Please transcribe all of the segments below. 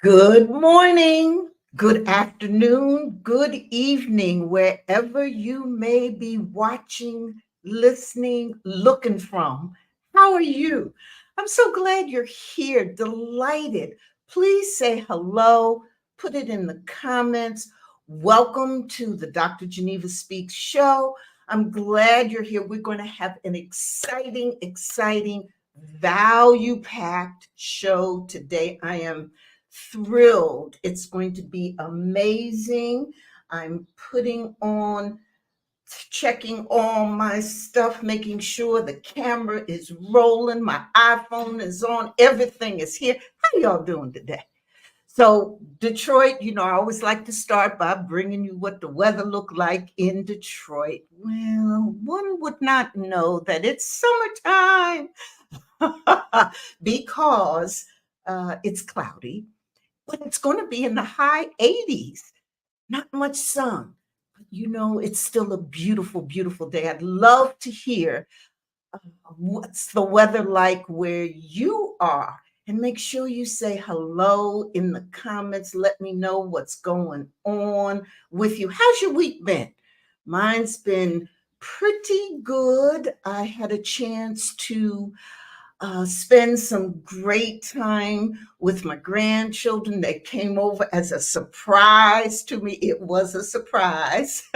Good morning, good afternoon, good evening, wherever you may be watching, listening, looking from. How are you? I'm so glad you're here, delighted. Please say hello, put it in the comments. Welcome to the Dr. Geneva Speaks show. I'm glad you're here. We're going to have an exciting, value packed show today. I am thrilled. It's going to be amazing. I'm checking all my stuff, making sure the camera is rolling, my iPhone is on, everything is here. How y'all doing today? So, Detroit, I always like to start by bringing you what the weather looked like in Detroit. Well, one would not know that it's summertime because it's cloudy, but it's going to be in the high 80s. Not much sun, but it's still a beautiful day. I'd love to hear uh, what's the weather like where you are. And make sure you say hello in the comments. Let me know what's going on with you. How's your week been? Mine's been pretty good. I had a chance to spend some great time with my grandchildren. They came over as a surprise to me. It was a surprise.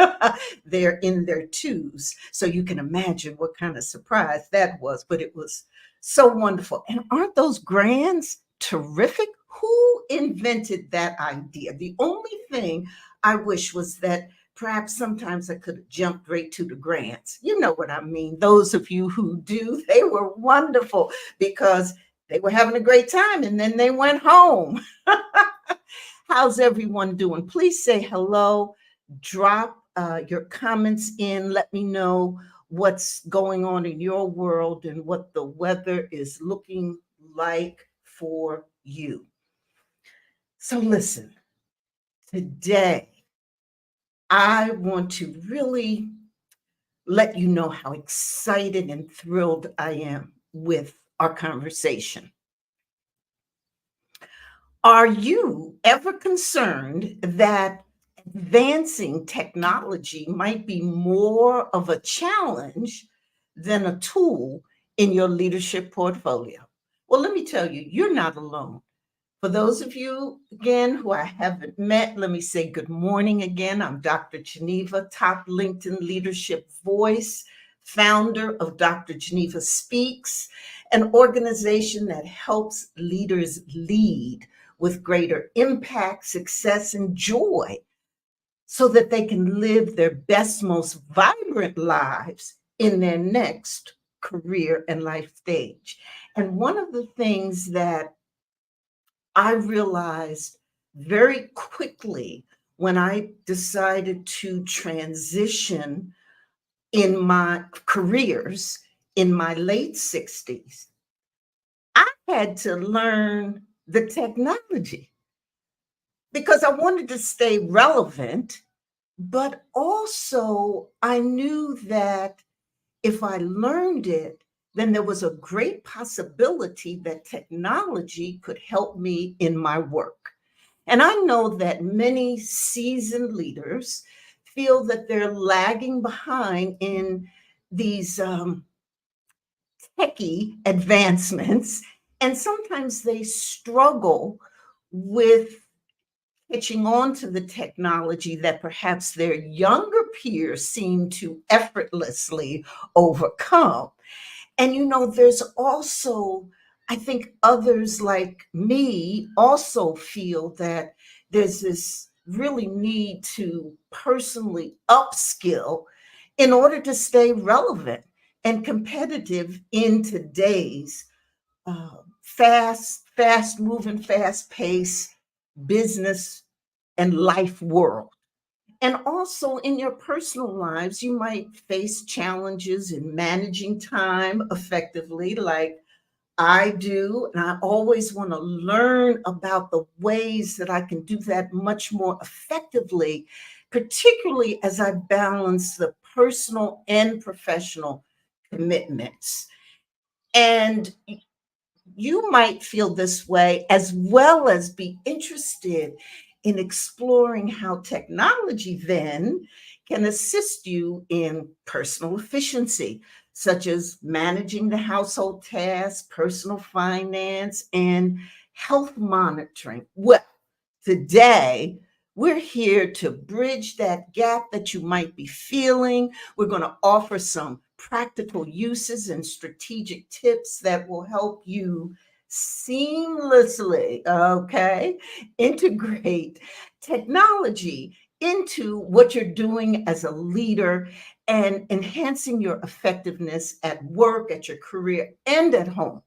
They're in their twos. So you can imagine what kind of surprise that was, but it was so wonderful. And aren't those grands terrific? Who invented that idea? The only thing I wish was that perhaps sometimes I could have jumped right to the grants. You know what I mean? Those of you who do, they were wonderful because they were having a great time and then they went home. How's everyone doing? Please say hello. Drop your comments in. Let me know what's going on in your world and what the weather is looking like for you. So, listen, today I want to really let you know how excited and thrilled I am with our conversation. Are you ever concerned that advancing technology might be more of a challenge than a tool in your leadership portfolio? Well, let me tell you, you're not alone. For those of you, again, who I haven't met, let me say good morning again. I'm Dr. Geneva, top LinkedIn leadership voice, founder of Dr. Geneva Speaks, an organization that helps leaders lead with greater impact, success, and joy so that they can live their best, most vibrant lives in their next career and life stage. And one of the things that I realized very quickly when I decided to transition in my careers in my late 60s, I had to learn the technology because I wanted to stay relevant, but also I knew that if I learned it, then there was a great possibility that technology could help me in my work. And I know that many seasoned leaders feel that they're lagging behind in these techie advancements, and sometimes they struggle with catching on to the technology that perhaps their younger peers seem to effortlessly overcome. And there's also, I think others like me also feel that there's this really need to personally upskill in order to stay relevant and competitive in today's fast moving, fast paced business and life world. And also in your personal lives, you might face challenges in managing time effectively, like I do. And I always want to learn about the ways that I can do that much more effectively, particularly as I balance the personal and professional commitments. And you might feel this way, as well as be interested in exploring how technology then can assist you in personal efficiency, such as managing the household tasks, personal finance, and health monitoring. Well, today, we're here to bridge that gap that you might be feeling. We're going to offer some practical uses and strategic tips that will help you seamlessly, okay, integrate technology into what you're doing as a leader and enhancing your effectiveness at work, at your career, and at home.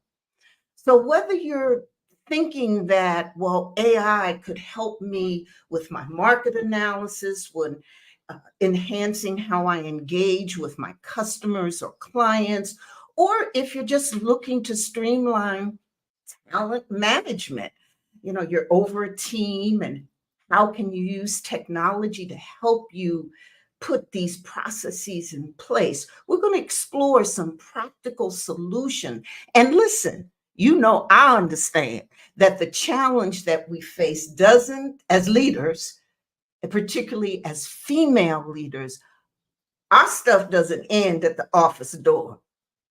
So whether you're thinking that, well, AI could help me with my market analysis, when enhancing how I engage with my customers or clients, or if you're just looking to streamline talent management, you're over a team, and how can you use technology to help you put these processes in place? We're going to explore some practical solution. And listen, I understand that the challenge that we face doesn't, as leaders, and particularly as female leaders, our stuff doesn't end at the office door.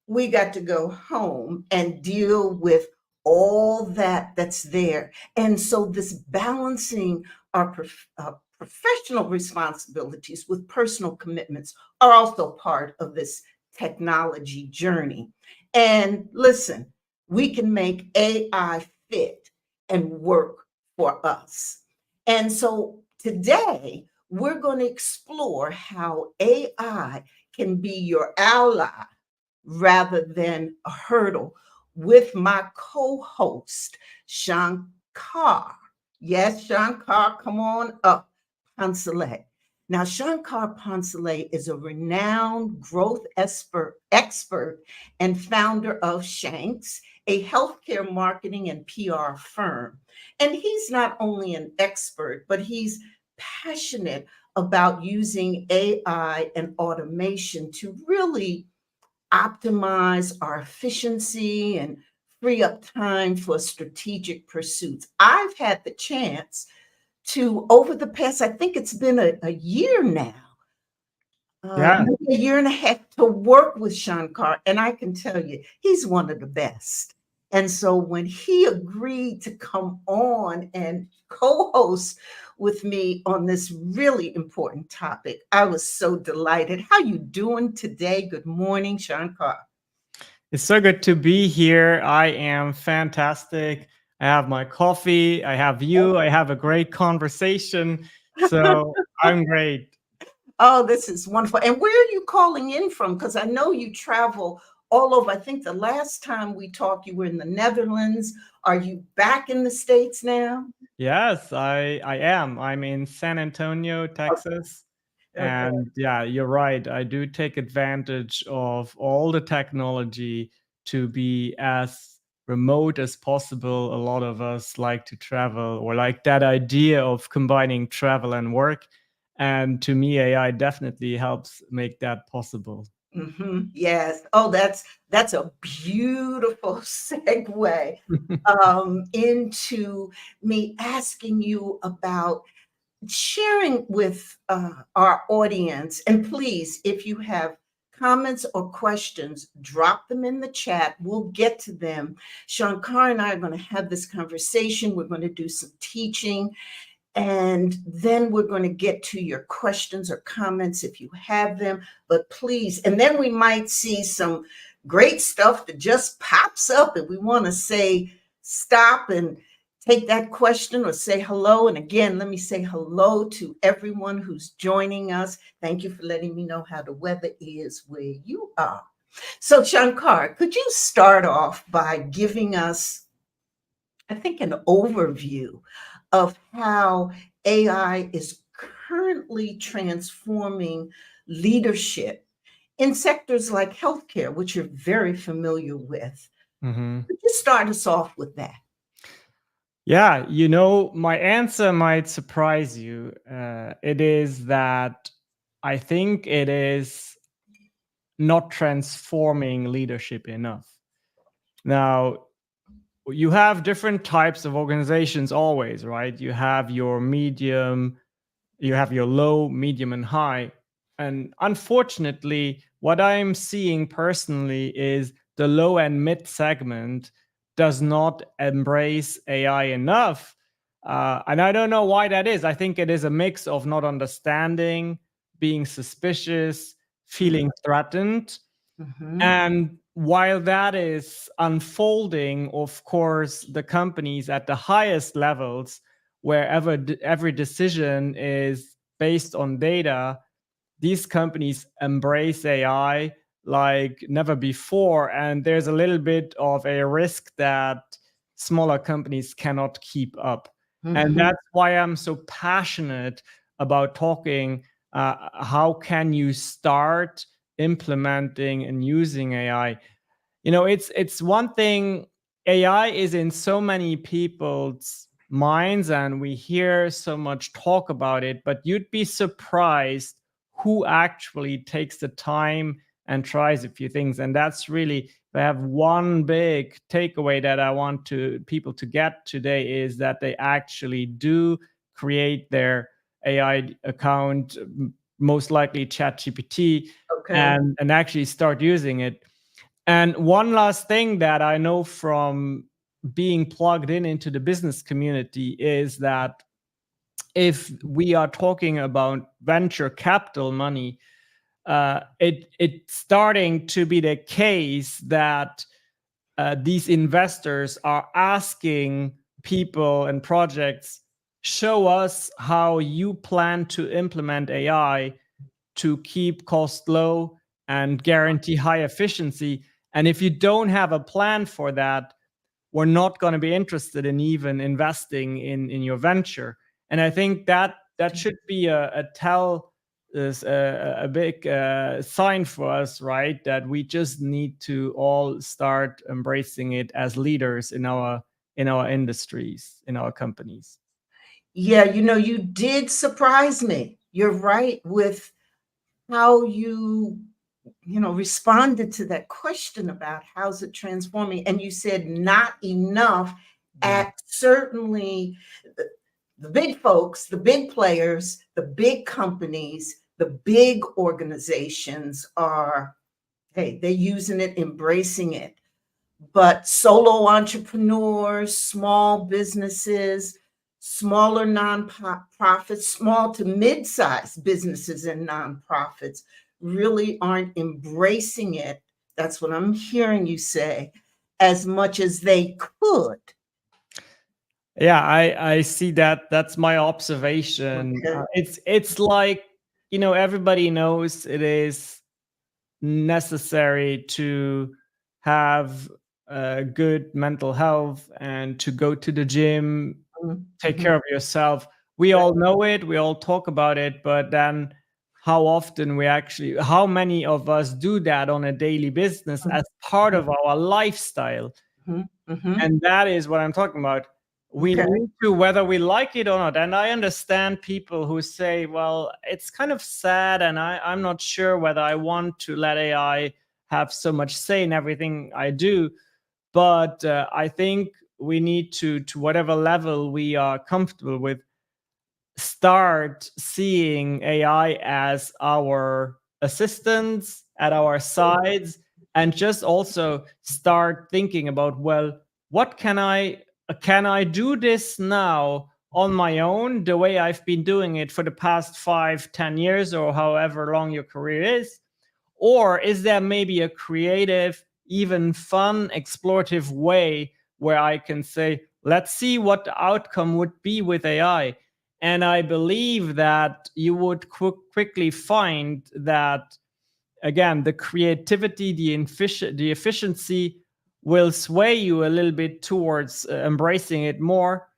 We got to go home and deal with all that's there. And so, this balancing our professional responsibilities with personal commitments are also part of this technology journey. And listen, we can make AI fit and work for us. And so, today, we're going to explore how AI can be your ally rather than a hurdle with my co host, Shankar. Yes, Shankar, come on up, Poncelet. Now, Shankar Poncelet is a renowned growth expert and founder of SHANKX, a healthcare marketing and PR firm. And he's not only an expert, but he's passionate about using AI and automation to really optimize our efficiency and free up time for strategic pursuits. I've had the chance to, over the past, I think it's been a year now, Yeah. maybe a year and a half, to work with Shankar. And I can tell you, he's one of the best. And so when he agreed to come on and co host with me on this really important topic, I was so delighted. How you doing today? Good morning, Shankar. It's so good to be here. I am fantastic. I have my coffee. I have you. I have a great conversation. So I'm great. Oh, this is wonderful. And where are you calling in from? Because I know you travel all over. I think the last time we talked, you were in the Netherlands. Are you back in the States now? Yes, I am. I'm in San Antonio, Texas. Okay. And yeah, you're right. I do take advantage of all the technology to be as remote as possible. A lot of us like to travel or like that idea of combining travel and work. And to me, AI definitely helps make that possible. Yes. Oh, that's a beautiful segue into me asking you about sharing with our audience. And please, if you have comments or questions, drop them in the chat. We'll get to them. Shankar and I are going to have this conversation. We're going to do some teaching. And then we're going to get to your questions or comments if you have them. But please, and then we might see some great stuff that just pops up, and we want to say stop and take that question or say hello. And again, let me say hello to everyone who's joining us. Thank you for letting me know how the weather is where you are. So, Shankar, could you start off by giving us, I think, an overview of how AI is currently transforming leadership in sectors like healthcare, which you're very familiar with? Mhm. Could you start us off with that? Yeah, my answer might surprise you. It is that I think it is not transforming leadership enough. Now, you have different types of organizations always, right? You have your medium, you have your low, medium, and high. And unfortunately, what I'm seeing personally is the low and mid segment does not embrace AI enough. And I don't know why that is. I think it is a mix of not understanding, being suspicious, feeling threatened. Mhm. And while that is unfolding, of course, the companies at the highest levels, wherever every decision is based on data, these companies embrace AI like never before. And there's a little bit of a risk that smaller companies cannot keep up. And Mhm. that's why I'm so passionate about talking. How can you start implementing and using AI? It's one thing. AI is in so many people's minds, and we hear so much talk about it, but you'd be surprised who actually takes the time and tries a few things. And that's really, if I have one big takeaway that I want people to get today, is that they actually do create their AI account, most likely ChatGPT, Okay. and actually start using it. And one last thing that I know from being plugged in into the business community is that if we are talking about venture capital money, it's starting to be the case that these investors are asking people and projects, show us how you plan to implement AI to keep cost low and guarantee high efficiency. And if you don't have a plan for that, we're not going to be interested in even investing in your venture. And I think that should be a tell is a big sign for us, right? That we just need to all start embracing it as leaders in our industries, in our companies. Yeah, you did surprise me. You're right with how you responded to that question about how's it transforming. And you said not enough Mm. at certainly the big folks, the big players, the big companies, the big organizations are, hey, they're using it, embracing it. But solo entrepreneurs, small businesses, smaller nonprofits, small to mid-sized businesses and nonprofits really aren't embracing it. That's what I'm hearing you say, as much as they could. Yeah, I see that. That's my observation. Okay. It's like, everybody knows it is necessary to have good mental health and to go to the gym, take Mhm. care of yourself. We Right. all know it, we all talk about it, but then how many of us do that on a daily business as part of our lifestyle? Mhm. Mhm. And that is what I'm talking about. We Okay. need to, whether we like it or not. And I understand people who say, well, it's kind of sad, and I'm not sure whether I want to let AI have so much say in everything I do. But I think we need to whatever level we are comfortable with, start seeing AI as our assistants at our sides, and just also start thinking about, well, what can I do this now on my own the way I've been doing it for the past 5-10 years, or however long your career is? Or is there maybe a creative, even fun, explorative way where I can say, let's see what the outcome would be with AI? And I believe that you would quickly find that, again, the creativity, the efficiency will sway you a little bit towards embracing it more.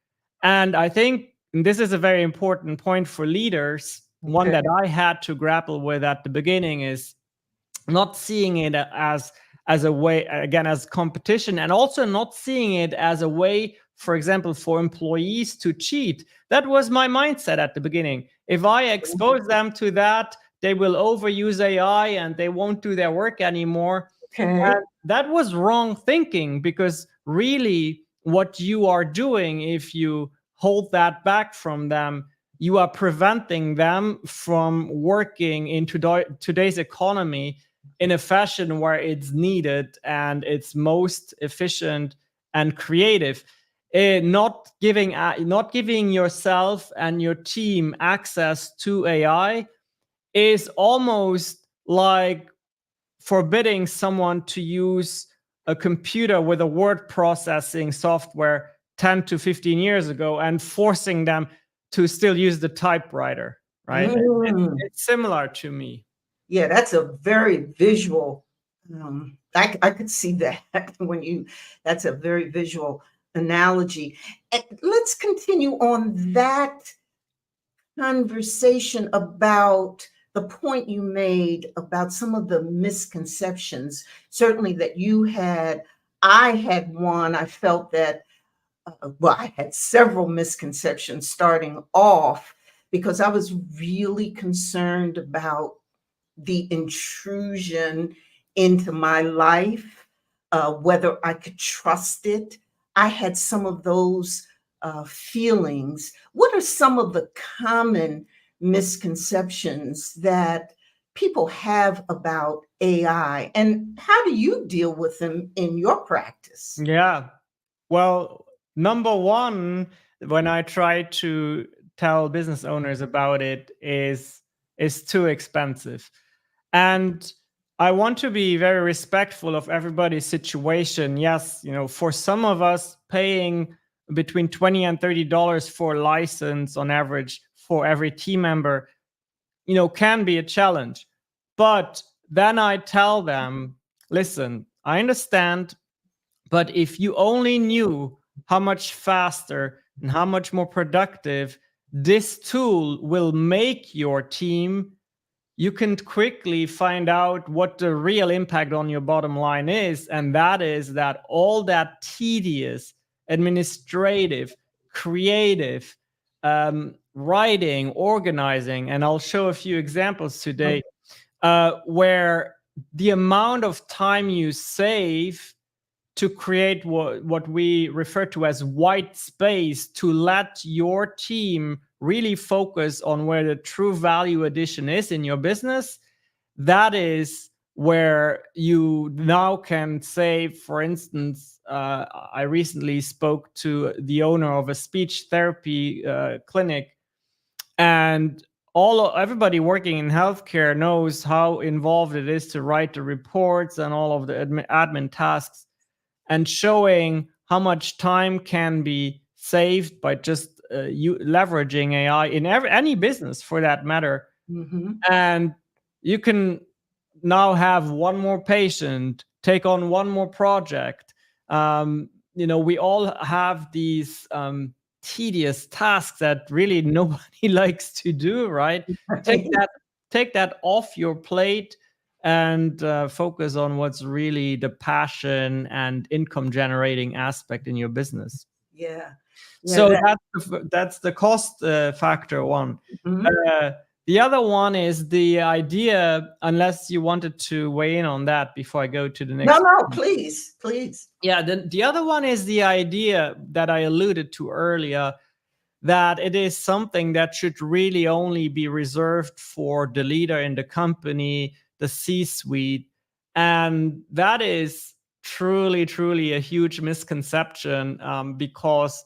And I think this is a very important point for leaders. One Okay. that I had to grapple with at the beginning is not seeing it as a way, again, as competition, and also not seeing it as a way, for example, for employees to cheat. That was my mindset at the beginning. If I expose them to that, they will overuse AI and they won't do their work anymore. Okay. And that was wrong thinking, because really what you are doing, if you hold that back from them, you are preventing them from working in today's economy in a fashion where it's needed and it's most efficient and creative. Not giving yourself and your team access to AI is almost like forbidding someone to use a computer with a word processing software 10 to 15 years ago and forcing them to still use the typewriter, right? It's similar to me. Yeah, that's a very visual. I could see that that's a very visual analogy. And let's continue on that conversation about the point you made about some of the misconceptions, certainly that you had. I had one. I felt that, well, I had several misconceptions starting off because I was really concerned about the intrusion into my life, whether I could trust it. I had some of those feelings. What are some of the common misconceptions that people have about AI, and how do you deal with them in your practice? Yeah. Well, number one, when I try to tell business owners about it, is too expensive. And I want to be very respectful of everybody's situation. Yes, for some of us, paying between $20 and $30 for a license on average for every team member, can be a challenge. But then I tell them, listen, I understand, but if you only knew how much faster and how much more productive this tool will make your team, you can quickly find out what the real impact on your bottom line is. And that is that all that tedious, administrative, creative, writing, organizing, and I'll show a few examples today, where the amount of time you save to create what we refer to as white space, to let your team really focus on where the true value addition is in your business. That is where you now can say, for instance, I recently spoke to the owner of a speech therapy clinic, and everybody working in healthcare knows how involved it is to write the reports and all of the admin tasks, and showing how much time can be saved by just leveraging AI in any business for that matter. Mm-hmm. And you can now have one more patient, take on one more project. We all have these tedious tasks that really nobody likes to do, right? Take that off your plate and focus on what's really the passion and income generating aspect in your business. Yeah. So that's the cost factor one. Mm-hmm. The other one is the idea, unless you wanted to weigh in on that before I go to the next. No, please. Yeah, the other one is the idea that I alluded to earlier, that it is something that should really only be reserved for the leader in the company, the C-suite. And that is truly, truly a huge misconception, because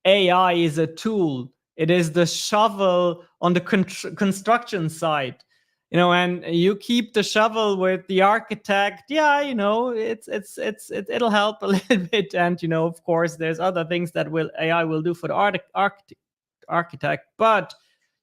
AI is a tool. It is the shovel on the construction site, and you keep the shovel with the architect. Yeah, it'll help a little bit. And of course, there's other things that AI will do for the architect. But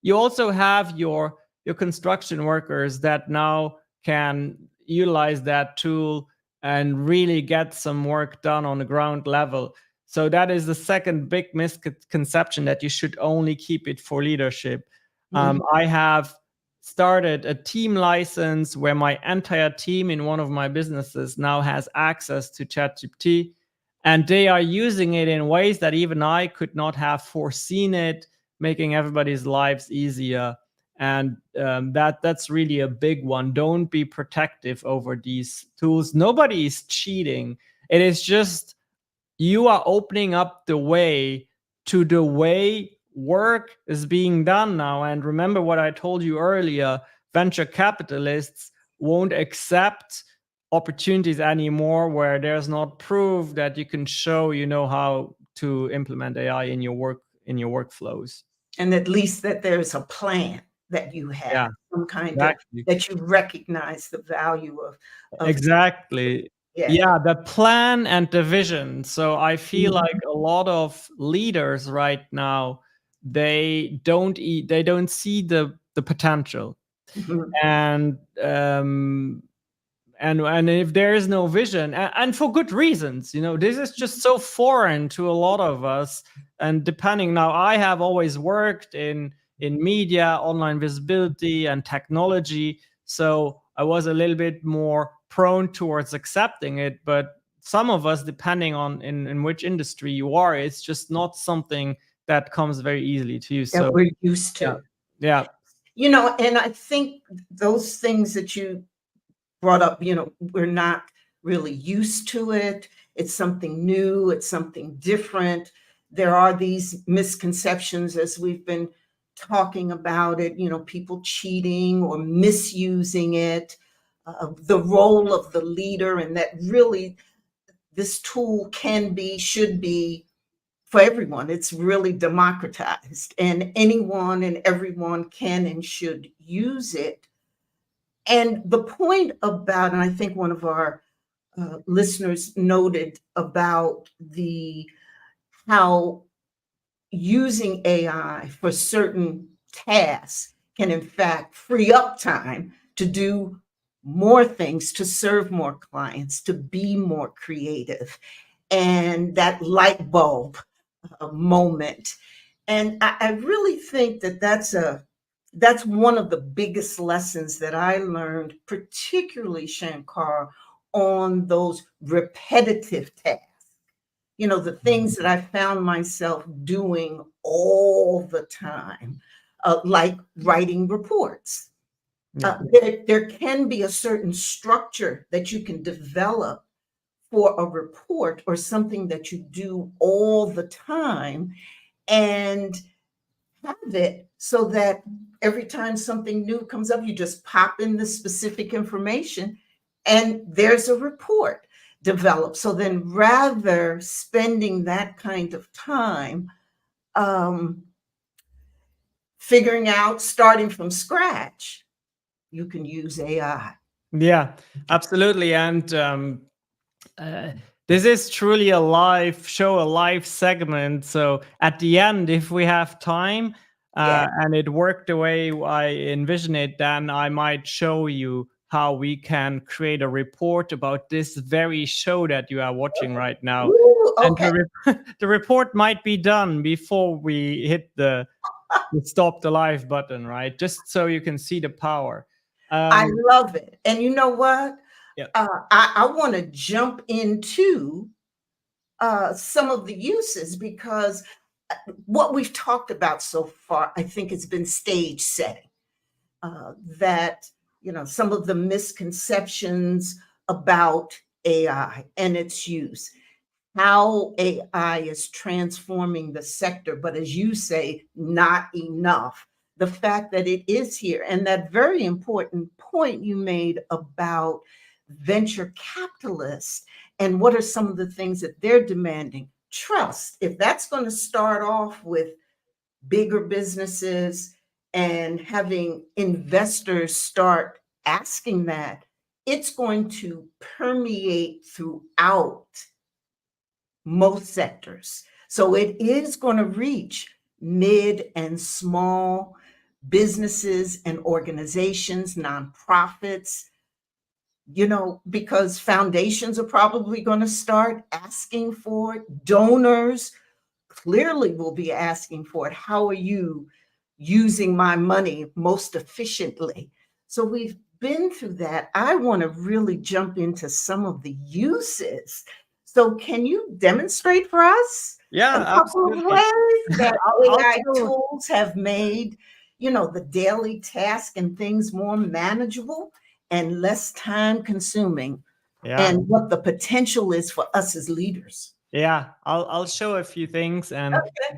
you also have your construction workers that now can utilize that tool and really get some work done on the ground level. So that is the second big misconception, that you should only keep it for leadership. I have started a team license where my entire team in one of my businesses now has access to ChatGPT, and they are using it in ways that even I could not have foreseen it, making everybody's lives easier. And that's really a big one. Don't be protective over these tools. Nobody is cheating. It is just you are opening up the way to the way work is being done now. And remember what I told you earlier, venture capitalists won't accept opportunities anymore where there's not proof that you can show you know how to implement AI in your workflows. And at least that there's a plan that you Yeah, have, some kind of, exactly. that you recognize the value of Exactly. yeah. Yeah, the plan and the vision. So I feel Mhm. like a lot of leaders right now, they don't see the potential. Mhm. And and if there is no vision, and for good reasons, this is just so foreign to a lot of us. And depending, now I have always worked in media, online visibility, and technology, so I was a little bit more prone towards accepting it. But some of us, depending on in which industry you are, it's just not something that comes very easily to you. That So we're used yeah, to. yeah, And I think those things that you brought up, we're not really used to it. It's something new, it's something different. There are these misconceptions as we've been talking about it, people cheating or misusing it, the role of the leader, and that really this tool can be, should be for everyone. It's really democratized, and anyone and everyone can and should use it. And the point about, and I think one of our listeners noted about the how using AI for certain tasks can in fact free up time to do more things, to serve more clients, to be more creative, and that light bulb moment. And I really think that that's one of the biggest lessons that I learned, particularly Shankar, on those repetitive tasks. The things that I found myself doing all the time, like writing reports. yeah, There can be a certain structure that you can develop for a report or something that you do all the time, and have it so that every time something new comes up, you just pop in the specific information and there's a report developed. So then, rather spending that kind of time um, figuring out, starting from scratch, you can use AI. yeah, absolutely. And uh, this is truly a live show, a live segment. So at the end, if we have time Yeah. and it worked the way I envision it, then I might show you how we can create a report about this very show that you are watching right now. Ooh, And okay. the report might be done before we hit the stop the live button, right? Just so you can see the power. I Um, love it. And you know what? yeah. I want to jump into some of the uses, because what we've talked about so far, I think, has been stage setting. That, some of the misconceptions about AI and its use, how AI is transforming the sector, but as you say, not enough. The fact that it is here, and that very important point you made about venture capitalists and what are some of the things that they're demanding. Trust, if that's going to start off with bigger businesses and having investors start asking that, it's going to permeate throughout most sectors. So it is going to reach mid and small businesses and organizations, nonprofits, because foundations are probably going to start asking for it. Donors clearly will be asking for it. How are you using my money most efficiently? So we've been through that. I want to really jump into some of the uses. So can you demonstrate for us a Yeah, couple of absolutely. ways that I'll AI show. tools have made, the daily task and things more manageable and less time consuming, Yeah. and what the potential is for us as leaders? Yeah, I'll show a few things, and Okay.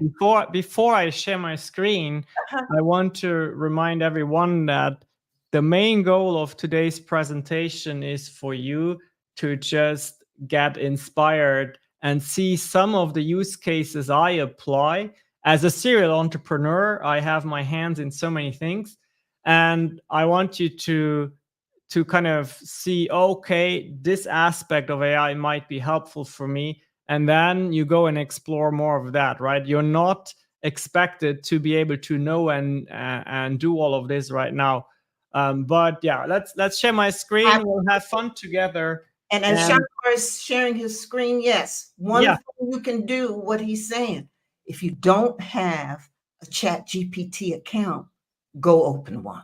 before I share my screen, Uh-huh. I want to remind everyone that the main goal of today's presentation is for you to just get inspired and see some of the use cases I apply. As a serial entrepreneur, I have my hands in so many things, and I want you to kind of see, okay, this aspect of AI might be helpful for me. And then you go and explore more of that, right? You're not expected to be able to know and do all of this right now. But yeah, let's share my screen. We'll have fun together. And as And Shankar is sharing his screen, yes, one yeah, thing you can do, what he's saying, if you don't have a Chat GPT account, go open one.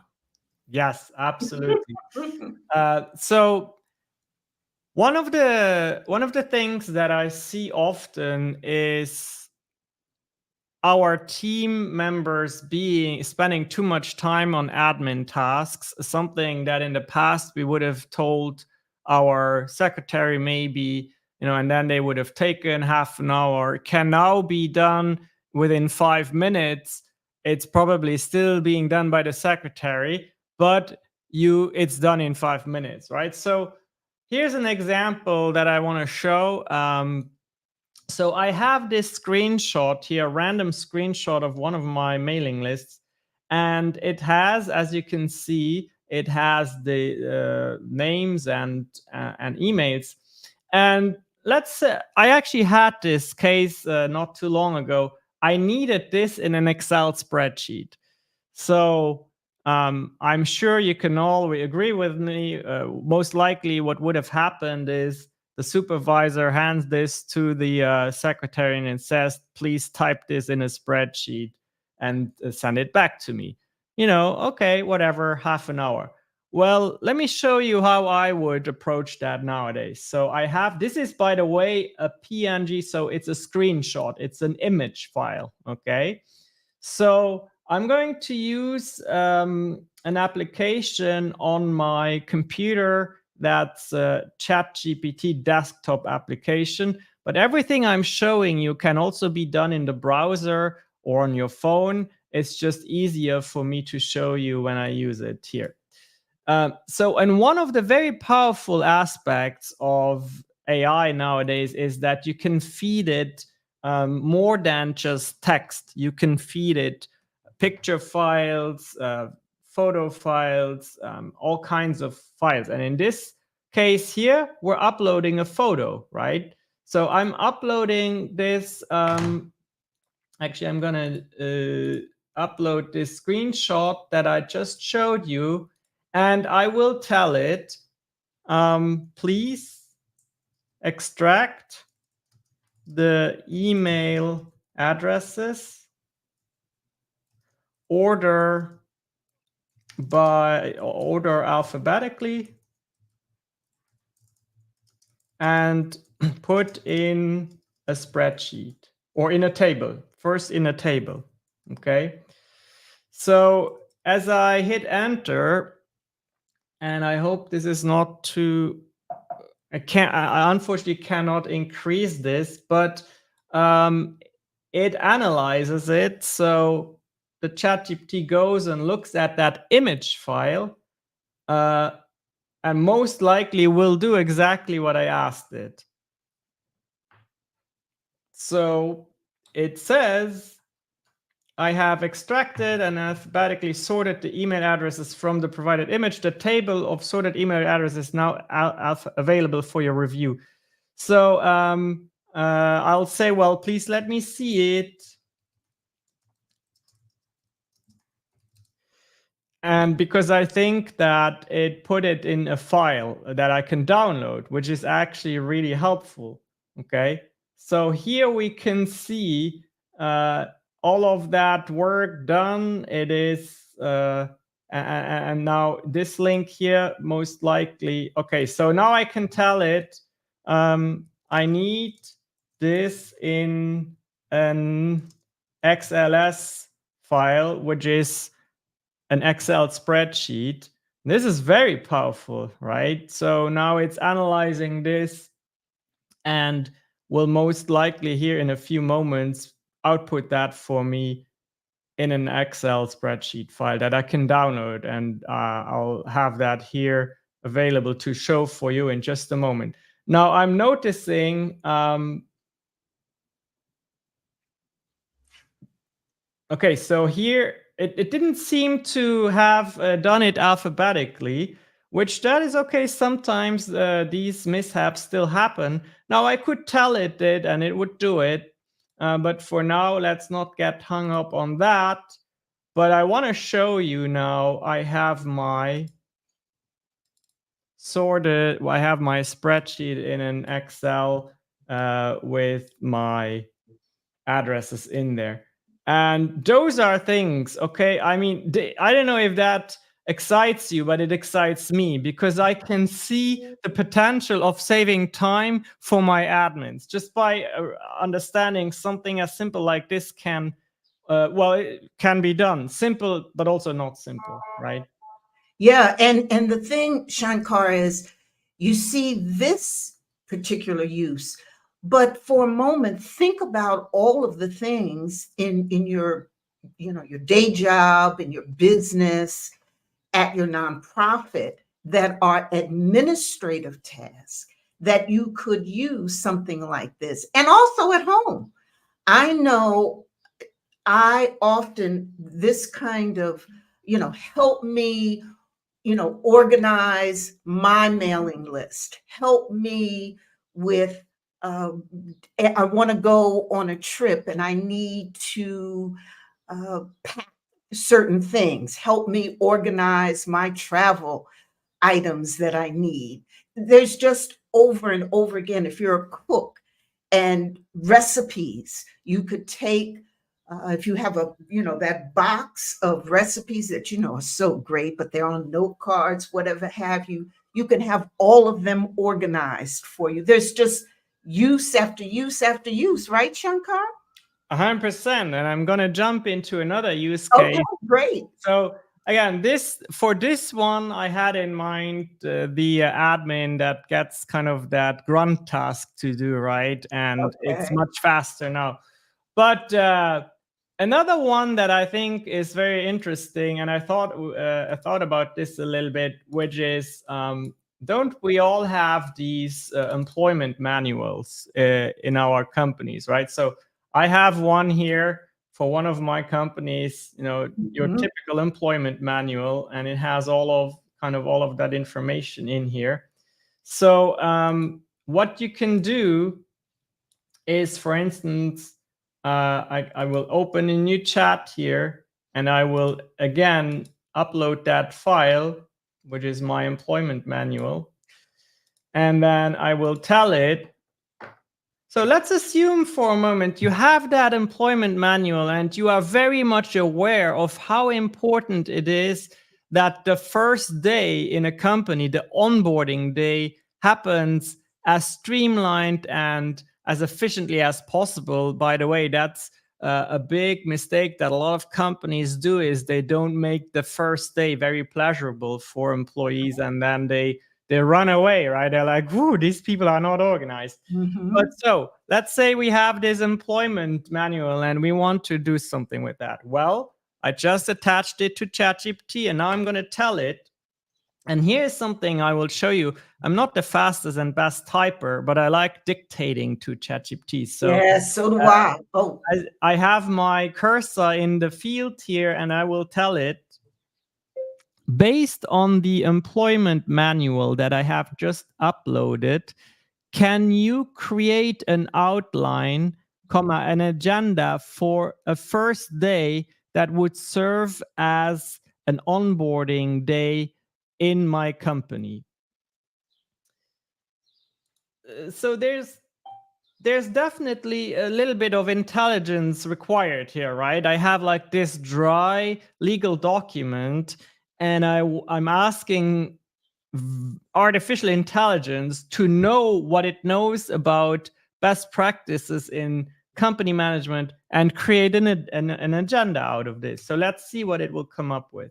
yes, absolutely. So one of the things that I see often is our team members spending too much time on admin tasks, something that in the past we would have told our secretary maybe, and then they would have taken half an hour, can now be done within 5 minutes. It's probably still being done by the secretary, but it's done in 5 minutes, right? So here's an example that I want to show. So I have this screenshot here, a random screenshot of one of my mailing lists. And it has, as you can see, it has the names and emails. And let's say I actually had this case not too long ago. I needed this in an Excel spreadsheet. So I'm sure you can all agree with me. Most likely, what would have happened is the supervisor hands this to the secretary and says, please type this in a spreadsheet and send it back to me. Okay, whatever, half an hour. Well, let me show you how I would approach that nowadays. So I have, this is, by the way, a PNG, so it's a screenshot. It's an image file, okay? So I'm going to use an application on my computer that's a ChatGPT desktop application. But everything I'm showing you can also be done in the browser or on your phone. It's just easier for me to show you when I use it here. And one of the very powerful aspects of AI nowadays is that you can feed it more than just text. You can feed it picture files, photo files, all kinds of files. And in this case here, we're uploading a photo, right? So I'm uploading this. Actually, I'm going to upload this screenshot that I just showed you. And I will tell it, please extract the email addresses, order alphabetically, and put in a spreadsheet or in a table. First in a table, okay? So as I hit enter, and I hope this is not too, I unfortunately cannot increase this, but it analyzes it. So the ChatGPT goes and looks at that image file, and most likely will do exactly what I asked it. So it says, I have extracted and alphabetically sorted the email addresses from the provided image. The table of sorted email addresses is now available for your review. So I'll say, well, please let me see it. And because I think that it put it in a file that I can download, which is actually really helpful. Okay. So here we can see all of that work done. It is, and now this link here, most likely. Okay. So now I can tell it, I need this in an XLS file, which is an Excel spreadsheet. This is very powerful, right? So now it's analyzing this. And will most likely here in a few moments output that for me in an Excel spreadsheet file that I can download, and I'll have that here available to show for you in just a moment. Now I'm noticing, okay, so here it didn't seem to have done it alphabetically, which that is okay. Sometimes these mishaps still happen. Now I could tell it did and it would do it, but for now, let's not get hung up on that. But I want to show you now, I have my sorted, I have my spreadsheet in an Excel with my addresses in there. And those are things, okay? I mean, I don't know if that excites you, but it excites me because I can see the potential of saving time for my admins just by understanding something as simple like this can, well, it can be done. Simple, but also not simple, right? Yeah, and the thing, Shankar, is you see this particular use, but for a moment, think about all of the things in your, your day job, in your business, at your nonprofit that are administrative tasks that you could use something like this, and also at home. I know I often this kind of, help me organize my mailing list. Help me with, I want to go on a trip and I need to pack certain things. Help me organize my travel items that I need. There's just over and over again, if you're a cook and recipes, you could take if you have that box of recipes that are so great, but they're on note cards, whatever have you, you can have all of them organized for you. There's just use after use after use, right, Shankar? 100%. And I'm going to jump into another use case. Okay, great. So again, for this one, I had in mind the admin that gets kind of that grunt task to do, right? And it's much faster now. But another one that I think is very interesting, and I thought about this a little bit, which is, don't we all have these employment manuals in our companies, right? So I have one here for one of my companies, your typical employment manual, and it has all of that information in here. So what you can do is, for instance, I will open a new chat here, and I will again upload that file, which is my employment manual, and then I will tell it. So let's assume for a moment you have that employment manual and you are very much aware of how important it is that the first day in a company, the onboarding day, happens as streamlined and as efficiently as possible. By the way, that's a big mistake that a lot of companies do, is they don't make the first day very pleasurable for employees, and then they run away, right? They're like, "Whoo, these people are not organized." But so let's say we have this employment manual and we want to do something with that. Well, I just attached it to ChatGPT, and now I'm going to tell it. And here's something I will show you. I'm not the fastest and best typer, but I like dictating to ChatGPT. So yes, so do I. Oh, I have my cursor in the field here, and I will tell it, based on the employment manual that I have just uploaded, can you create an outline, an agenda for a first day that would serve as an onboarding day in my company? So there's definitely a little bit of intelligence required here, right? I have like this dry legal document, and I'm asking artificial intelligence to know what it knows about best practices in company management and create an agenda out of this. So let's see what it will come up with.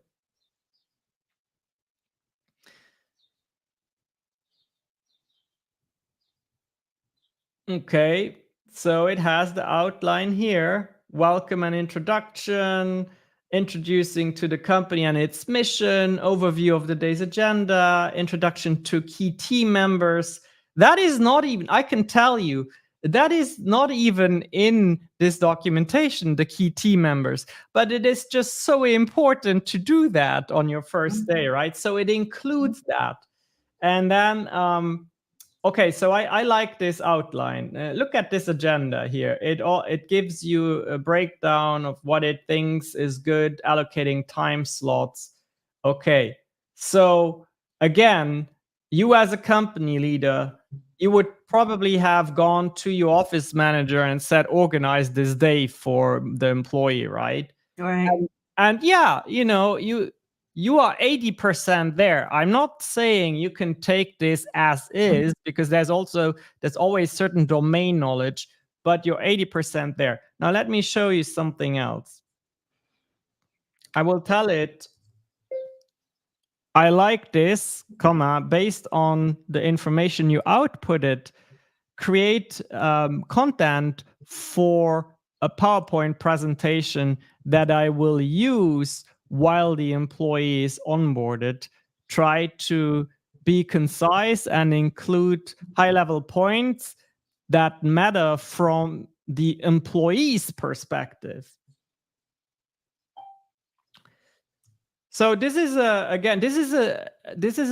Okay, so it has the outline here. Welcome and introduction, introducing to the company and its mission, overview of the day's agenda, introduction to key team members. That is not even, I can tell you, that is not even in this documentation, the key team members, but it is just so important to do that on your first day, right? So it includes that. And then, okay, so I like this outline. Look at this agenda here. It gives you a breakdown of what it thinks is good, allocating time slots. Okay, so again, you as a company leader, you would probably have gone to your office manager and said, organize this day for the employee, right? Right. And yeah, you are 80% there. I'm not saying you can take this as is, because there's always certain domain knowledge, but you're 80% there. Now let me show you something else. I will tell it, I like this, comma, based on the information you outputted, create content for a PowerPoint presentation that I will use while the employee is onboarded. Try to be concise and include high-level points that matter from the employee's perspective. So this is a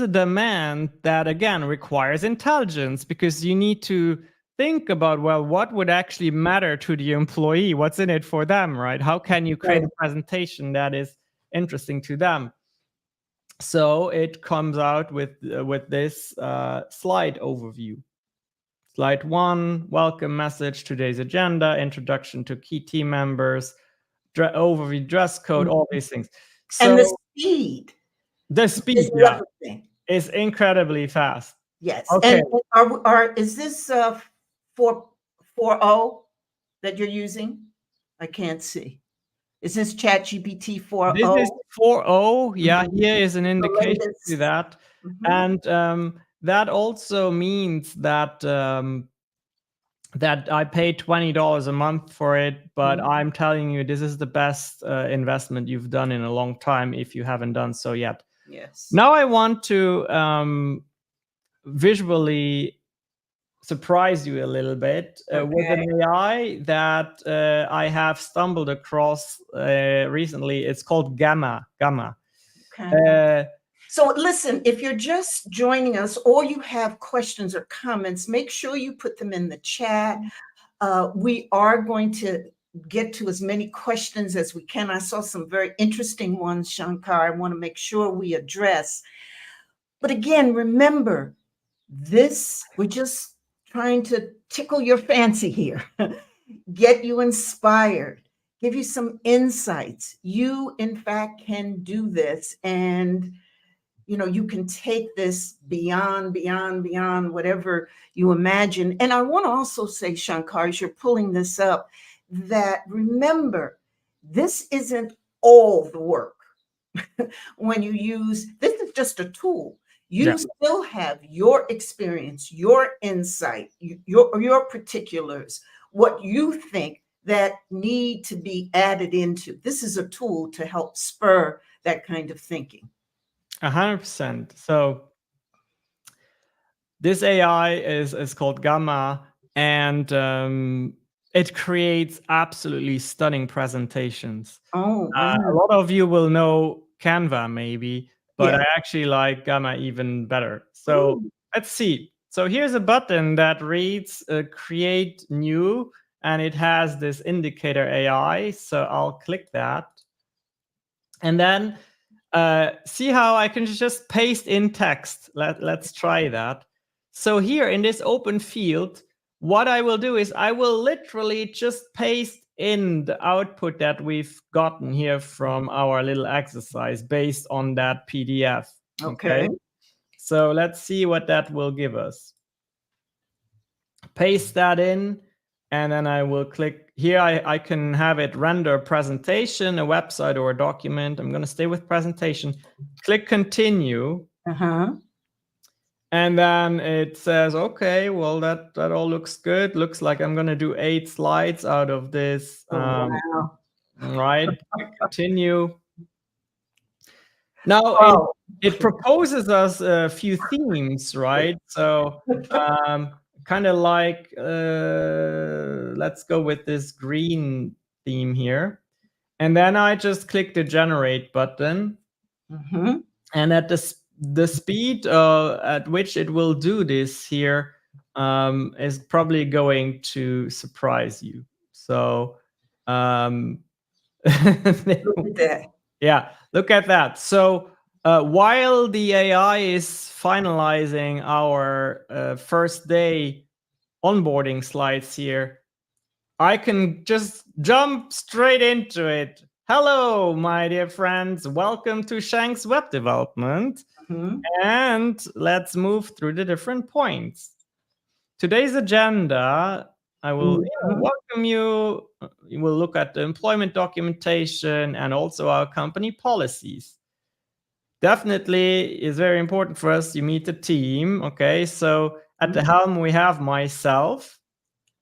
demand that again requires intelligence, because you need to think about, well, what would actually matter to the employee? What's in it for them, right? How can you create a presentation that is interesting to them? So it comes out with this slide overview. Slide 1, welcome message, today's agenda, introduction to key team members, overview, dress code, all these things. So, and the speed. The speed, is the other thing. is incredibly fast. Yes. Okay. And is this 4.0 that you're using? I can't see. Is this ChatGPT 4.0? This is 4.0. Yeah, here is an indication to that. And that also means that that I paid $20 a month for it, but I'm telling you, this is the best investment you've done in a long time if you haven't done so yet. Yes. Now I want to visually surprise you a little bit with an AI that I have stumbled across recently. It's called Gamma. Okay. So listen, if you're just joining us or you have questions or comments, make sure you put them in the chat. We are going to get to as many questions as we can. I saw some very interesting ones, Shankar, I want to make sure we address. But again, remember, we're just trying to tickle your fancy here, get you inspired, give you some insights. You, in fact, can do this. And you can take this beyond whatever you imagine. And I want to also say, Shankar, as you're pulling this up, that remember, this isn't all the work. When you use, this is just a tool. You still have your experience, your insight, your particulars, what you think that need to be added into. This is a tool to help spur that kind of thinking. 100%. So this AI is called Gamma, and it creates absolutely stunning presentations. Oh, wow. A lot of you will know Canva maybe, but I actually like Gamma even better. So let's see. So here's a button that reads create new, and it has this indicator AI. So I'll click that. And then see how I can just paste in text. Let's try that. So here in this open field, what I will do is I will literally just paste in the output that we've gotten here from our little exercise based on that PDF. Okay. So let's see what that will give us. Paste that in, and then I will click here. I can have it render a presentation, a website, or a document. I'm going to stay with presentation. Click continue. And then it says, okay, well, that all looks good. Looks like I'm going to do 8 slides out of this. Oh, wow. Right. Continue. Now, Oh, it proposes us a few themes, right? So, kind of like, let's go with this green theme here. And then I just click the generate button. mhm. And at the speed at which it will do this here is probably going to surprise you. So, Look at that. yeah, look at that. So while the AI is finalizing our first day onboarding slides here, I can just jump straight into it. Hello, my dear friends. Welcome to SHANKX Web Development. Mhm, And let's move through the different points. Today's agenda, I will mhm. welcome you. We will look at the employment documentation and also our company policies. Definitely is very important for us. You meet the team. Okay, so at the helm, we have myself,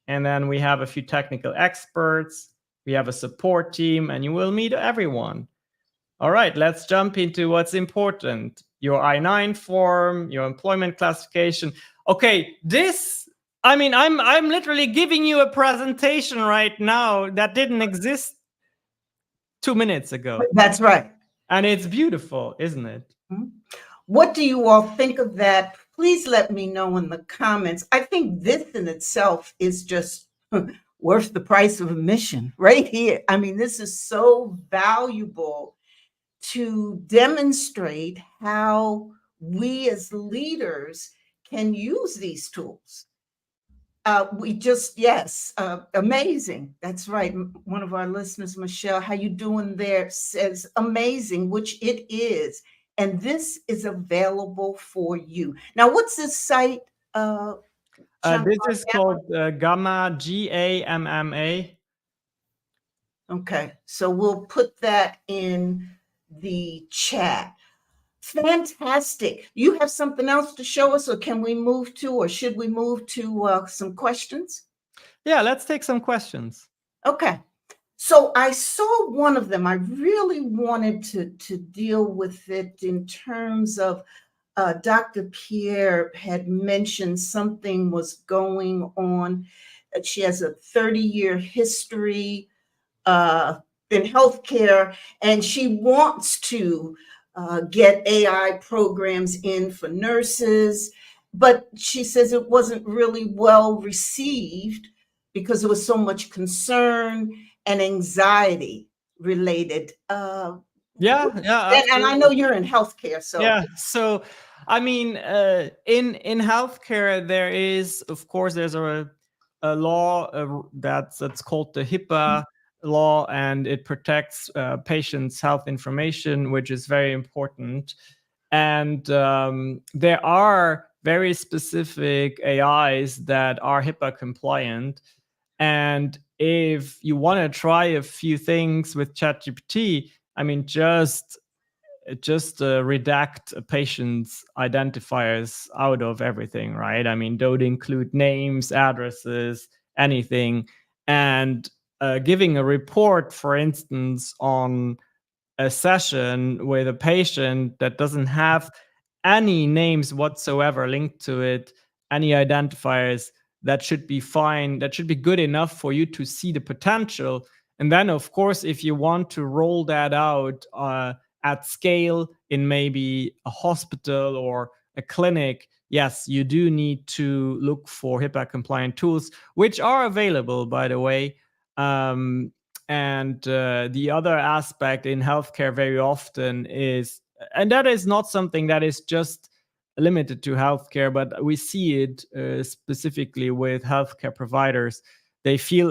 and then we have a few technical experts. We have a support team, and you will meet everyone. All right, let's jump into what's important. Your I-9 form, your employment classification. Okay, I'm literally giving you a presentation right now that didn't exist 2 minutes ago. That's right. And it's beautiful, isn't it? Mhm. What do you all think of that? Please let me know in the comments. I think this in itself is just worth the price of admission right here. I mean, this is so valuable to demonstrate how we as leaders can use these tools. Yes, amazing. That's right. One of our listeners, Michelle, how you doing there, says amazing, which it is. And this is available for you. Now, what's this site? Shankar? This is called Gamma, GAMMA. Okay, so we'll put that in the chat. Fantastic. You have something else to show us, or can we move to, or should we move to some questions? Yeah, let's take some questions. Okay. So I saw one of them. I really wanted to deal with it in terms of Dr. Pierre had mentioned something was going on. She has a 30-year history uh, in healthcare, and she wants to get AI programs in for nurses, but she says it wasn't really well received because there was so much concern and anxiety related. Yeah, And I know you're in healthcare, so yeah. So, I mean, in healthcare, there is, of course, there's a law that's called the HIPAA law, and it protects patients' health information, which is very important. And there are very specific AIs that are HIPAA compliant. And if you want to try a few things with ChatGPT, I mean, just redact a patient's identifiers out of everything, right? I mean, don't include names, addresses, anything. And giving a report, for instance, on a session with a patient that doesn't have any names whatsoever linked to it, any identifiers, that should be fine. That should be good enough for you to see the potential. And then, of course, if you want to roll that out at scale in maybe a hospital or a clinic, yes, you do need to look for HIPAA compliant tools, which are available, by the way. And the other aspect in healthcare very often is, and that is not something that is just limited to healthcare, but we see it specifically with healthcare providers. They feel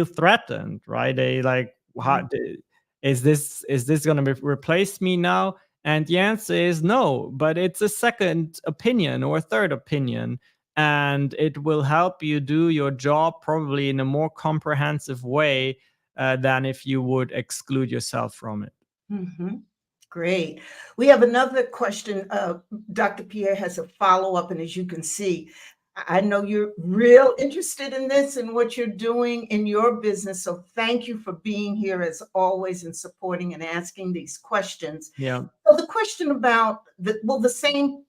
threatened, right? They like, is this going to replace me now? And the answer is no, but it's a second opinion or a third opinion, and it will help you do your job probably in a more comprehensive way than if you would exclude yourself from it. mhm. Great. We have another question. Dr. Pierre has a follow-up, and as you can see, I know you're real interested in this and what you're doing in your business. So thank you for being here as always and supporting and asking these questions. Yeah. So the question about will the same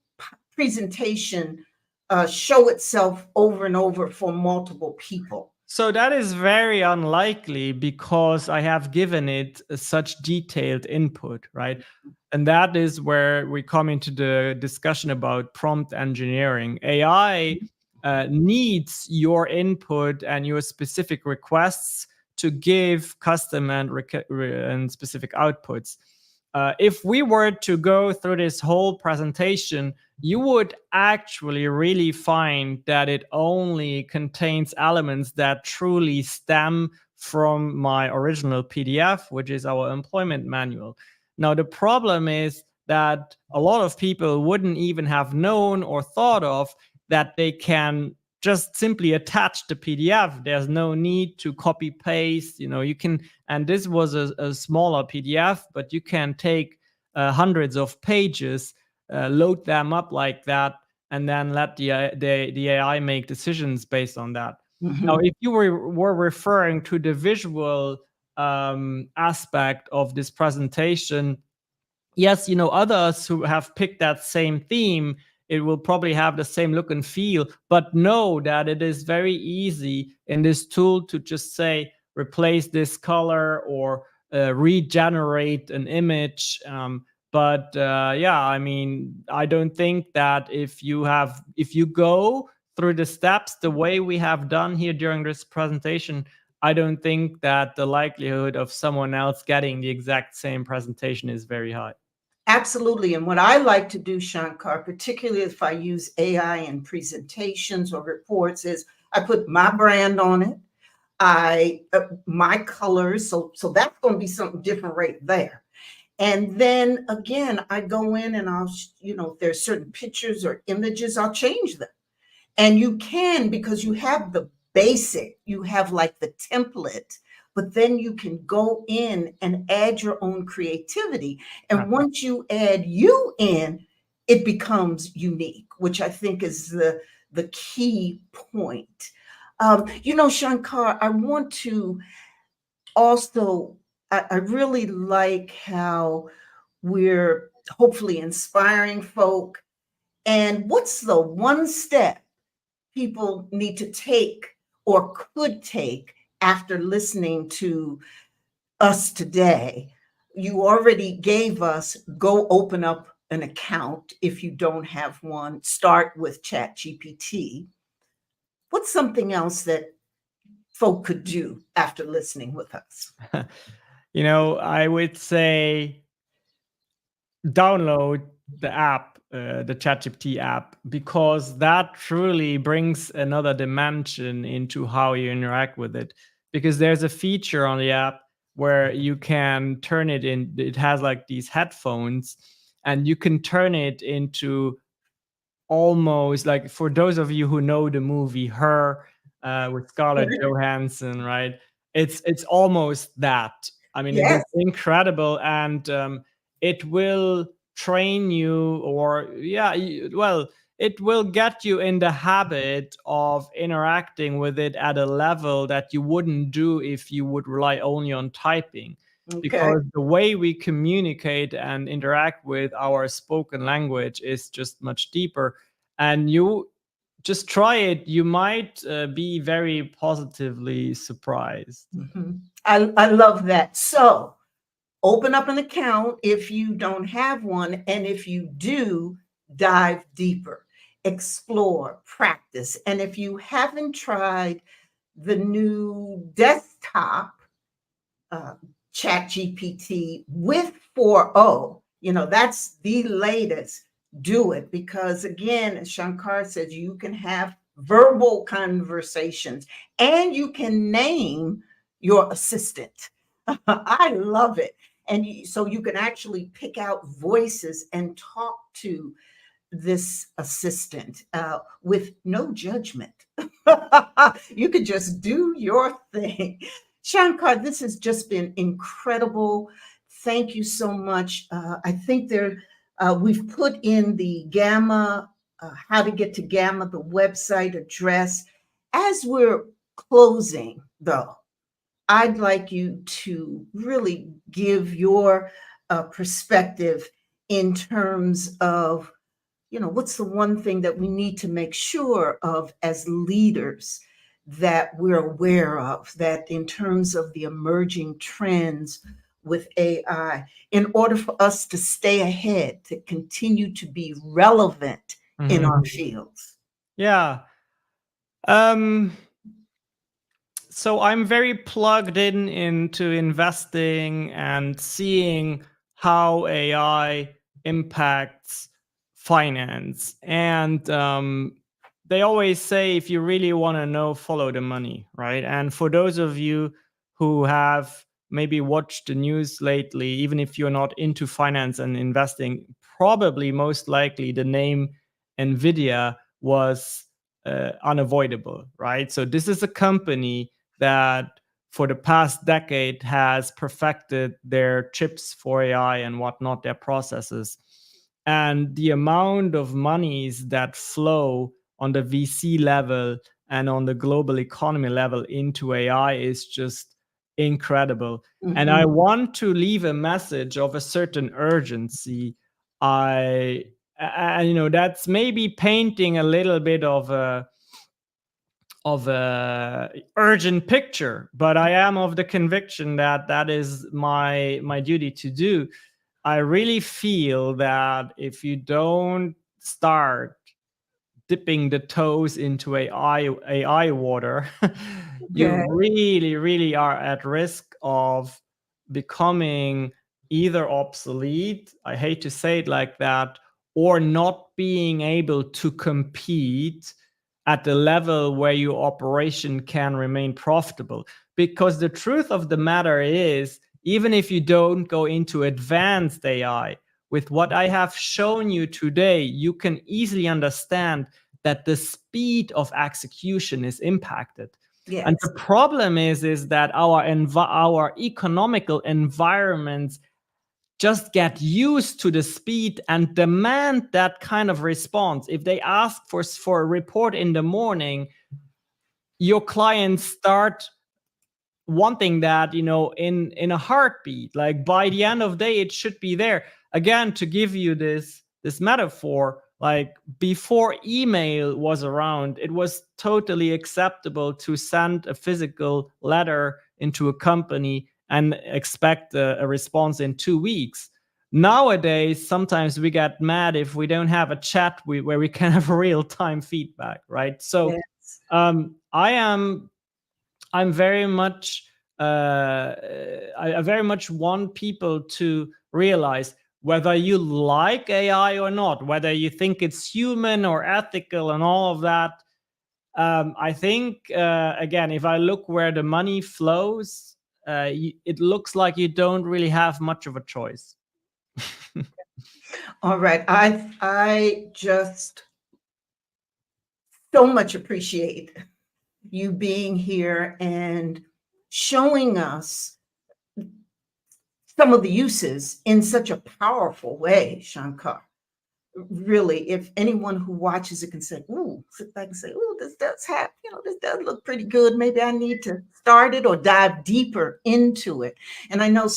presentation show itself over and over for multiple people? So that is very unlikely because I have given it such detailed input, right? And that is where we come into the discussion about prompt engineering. AI needs your input and your specific requests to give custom and specific outputs. If we were to go through this whole presentation, you would actually really find that it only contains elements that truly stem from my original PDF, which is our employment manual. Now, the problem is that a lot of people wouldn't even have known or thought of that they can just simply attach the PDF. There's no need to copy paste. You can, and this was a smaller PDF, but you can take hundreds of pages, load them up like that, and then let the AI make decisions based on that. Now, if you were referring to the visual aspect of this presentation, yes, others who have picked that same theme, it will probably have the same look and feel, but know that it is very easy in this tool to just say, replace this color or regenerate an image. But yeah, I mean, I don't think that if you go through the steps the way we have done here during this presentation, I don't think that the likelihood of someone else getting the exact same presentation is very high. Absolutely. And what I like to do, Shankar, particularly if I use AI in presentations or reports, is I put my brand on it. My colors. So that's going to be something different right there. And then again, I go in and I'll, if there's certain pictures or images, I'll change them. And you can, because you have the basic, you have like the template, but then you can go in and add your own creativity. And once you add you in, it becomes unique, which I think is the key point. Shankar, I want to also, I really like how we're hopefully inspiring folk. And what's the one step people need to take or could take after listening to us today? You already gave us go open up an account if you don't have one. Start with ChatGPT. What's something else that folk could do after listening with us? I would say download the app, the ChatGPT app, because that truly brings another dimension into how you interact with it. Because there's a feature on the app where you can turn it in, it has like these headphones, and you can turn it into almost like, for those of you who know the movie Her, with Scarlett Johansson, right? It's almost that. I mean, it is incredible, and it will train you, or it will get you in the habit of interacting with it at a level that you wouldn't do if you would rely only on typing. Because the way we communicate and interact with our spoken language is just much deeper. And you just try it. You might be very positively surprised. I love that. So open up an account if you don't have one. And if you do, dive deeper, explore, practice. And if you haven't tried the new desktop ChatGPT with 4.0, that's the latest. Do it, because again, as Shankar says, you can have verbal conversations and you can name your assistant. I love it. And so you can actually pick out voices and talk to this assistant with no judgment. You could just do your thing. Shankar, this has just been incredible. Thank you so much. I think we've put in the Gamma, how to get to Gamma, the website address. As we're closing, though, I'd like you to really give your perspective in terms of, what's the one thing that we need to make sure of as leaders that we're aware of, that in terms of the emerging trends with AI, in order for us to stay ahead, to continue to be relevant in Mhm. our fields? Yeah. Um, so I'm very plugged in into investing and seeing how AI impacts finance. And they always say, if you really want to know, follow the money, right? And for those of you who have maybe watched the news lately, even if you're not into finance and investing, probably most likely the name Nvidia was unavoidable, right? So this is a company that for the past decade has perfected their chips for AI and whatnot, their processes. And the amount of monies that flow on the VC level and on the global economy level into AI is just incredible. And I Mhm. want to leave a message of a certain urgency. I, that's maybe painting a little bit of a urgent picture, but I am of the conviction that that is my duty to do. I really feel that if you don't start dipping the toes into AI water, you Okay. really, really are at risk of becoming either obsolete, I hate to say it like that, or not being able to compete at the level where your operation can remain profitable. Because the truth of the matter is, even if you don't go into advanced AI, with what I have shown you today, you can easily understand that the speed of execution is impacted. And Yes. the problem is that our economical environments just get used to the speed and demand that kind of response. If they ask for a report in the morning, your clients start wanting that, in a heartbeat. Like by the end of the day, it should be there. Again, to give you this metaphor, like before email was around, it was totally acceptable to send a physical letter into a company and expect a response in 2 weeks. Nowadays, sometimes we get mad if we don't have a chat where we can have real time feedback, right? So Yes. I'm very much I very much want people to realize, whether you like AI or not, whether you think it's human or ethical and all of that. I think again, if I look where the money flows, it looks like you don't really have much of a choice. All right. I just so much appreciate you being here and showing us some of the uses in such a powerful way, Shankar. Really, if anyone who watches it can say, ooh, sit back and say, ooh, this does have, this does look pretty good. Maybe I need to start it or dive deeper into it. And I know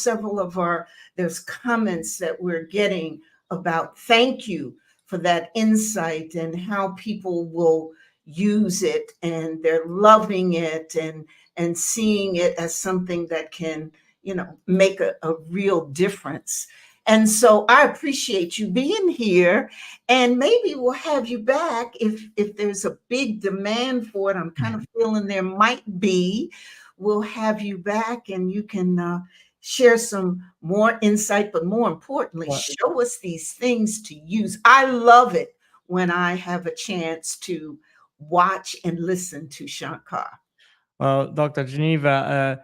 there's comments that we're getting about thank you for that insight and how people will use it and they're loving it and seeing it as something that can, make a real difference. And so I appreciate you being here, and maybe we'll have you back if there's a big demand for it. I'm kind of feeling there might be. We'll have you back, and you can share some more insight, but more importantly, Well, show us these things to use. I love it when I have a chance to watch and listen to Shankar. well, Dr. Geneva,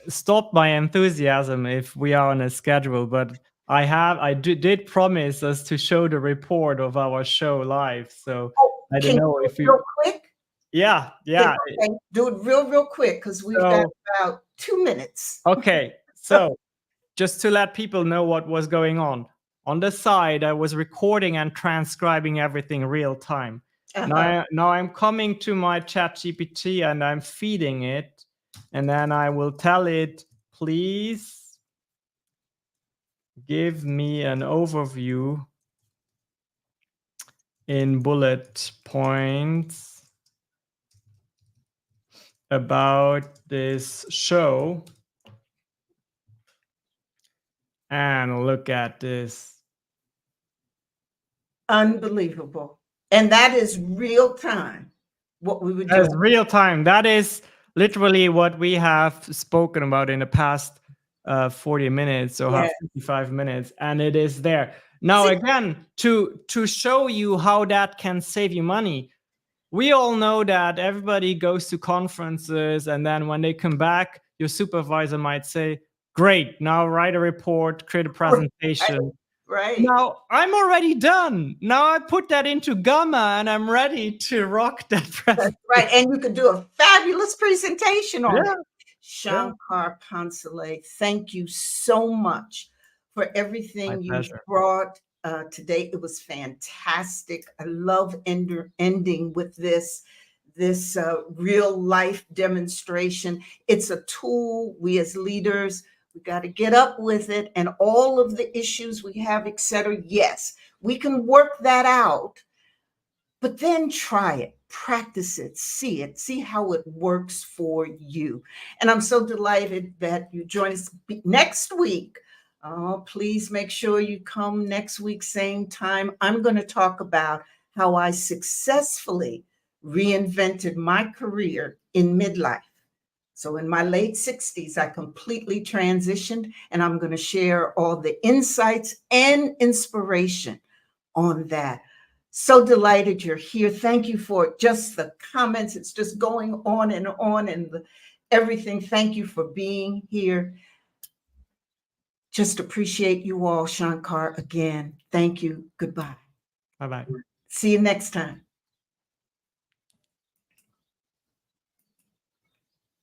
stop my enthusiasm if we are on a schedule, but did promise us to show the report of our show live. So Oh, I can don't you know do it if you, real quick? yeah, Yeah, yeah. okay. Do it real quick because we've got So about 2 minutes. okay, so just to let people know what was going on the side, I was recording and transcribing everything real time. Now I'm coming to my ChatGPT and I'm feeding it, and then I will tell it, please give me an overview in bullet points about this show. And look at this. Unbelievable. And that is real time, what we were doing. That is real time. That is literally what we have spoken about in the past 40 minutes or 55 minutes, and it is there. Now, again, to show you how that can save you money, we all know that everybody goes to conferences, and then when they come back, your supervisor might say, great, now write a report, create a presentation. Right. Now I'm already done. Now I put that into Gamma and I'm ready to rock that presentation. That's right. And you could do a fabulous presentation on it. Shankar Poncelet, thank you so much for everything you brought today. It was fantastic. I love ending with this real life demonstration. It's a tool. We as leaders, we got to get up with it, and all of the issues we have, etc. Yes, we can work that out, but then try it, practice it, see how it works for you. And I'm so delighted that you join us next week. Please make sure you come next week, same time. I'm going to talk about how I successfully reinvented my career in midlife. So in my late 60s, I completely transitioned, and I'm going to share all the insights and inspiration on that. So delighted you're here. Thank you for just the comments. It's just going on and everything. Thank you for being here. Just appreciate you all, Shankar, again. Thank you. Goodbye. Bye-bye. See you next time.